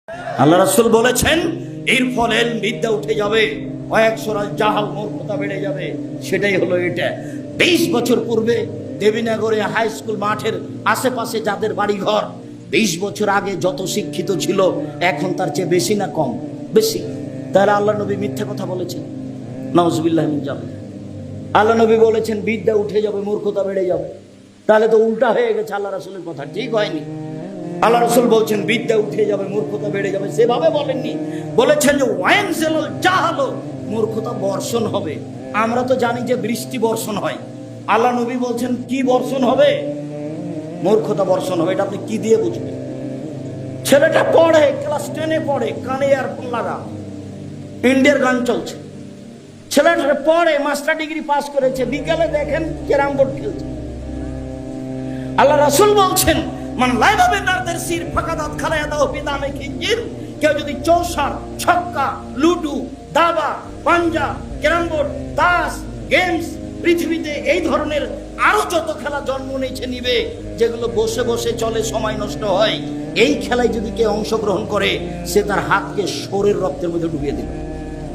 আল্লাহ রাসূল বলেছেন এর ফলে বিদ্যা উঠে যাবে, কয়েকশোরা জাহাল মূর্খতা বেড়ে যাবে। সেটাই হলো এটা। 20 বছর পূর্বে দেবীনগরে হাই স্কুল মাঠের আশেপাশে যাদের বাড়ি ঘর 20 বছর আগে যত শিক্ষিত ছিল এখন তার চেয়ে বেশি না কম? বেশি। তাহলে আল্লাহ নবী মিথ্যা কথা বলেছেন? নাউজুবিল্লাহ মিন যালিক। আল্লাহ নবী বলেছেন বিদ্যা উঠে যাবে, মূর্খতা বেড়ে যাবে। তাহলে তো উল্টা হয়ে গেছে, আল্লাহ রাসূলের কথা ঠিক হয়নি। আল্লাহ রাসূল বলছেন বিদ্যা উঠে যাবে, মূর্খতা বেড়ে যাবে, সেভাবে বলেননি। বলেছেন যে ওয়াইনজেলাল জাহালো, মূর্খতা বর্ষণ হবে। আমরা তো জানি যে বৃষ্টি বর্ষণ হয়, আল্লাহ নবী বলছেন কি বর্ষণ হবে? মূর্খতা বর্ষণ হবে। এটা আপনি কি দিয়ে বুঝবেন? ছেলেটা পড়ে, ক্লাস 10-এ পড়ে, কানে ইয়ারফোন লাগা, ইন্ডিয়ার গান চলছে। ছেলেটা পড়ে, মাস্টার ডিগ্রি পাস করেছে, বিকেলে দেখেন ক্যারাম বোর্ড খেলছে। আল্লাহ রাসূল বলছেন মান লাইবা বিনারদের সির ফাকাদাত খালায়াদাও বিদামে খিনজির, কেউ যদি চৌসার, ছক্কা, লুডু, দাবা, পাঞ্জা, ক্যারাম বোর্ড, তাস, গেমস, পৃথিবীতে এই ধরনের আরো যত খেলা জন্ম নিবে যেগুলো বসে বসে চলে, সময় নষ্ট হয়, এই খেলায় যদি কেউ অংশগ্রহণ করে সে তার হাতকে শরীর রক্তের মধ্যে ডুবিয়ে দেবে।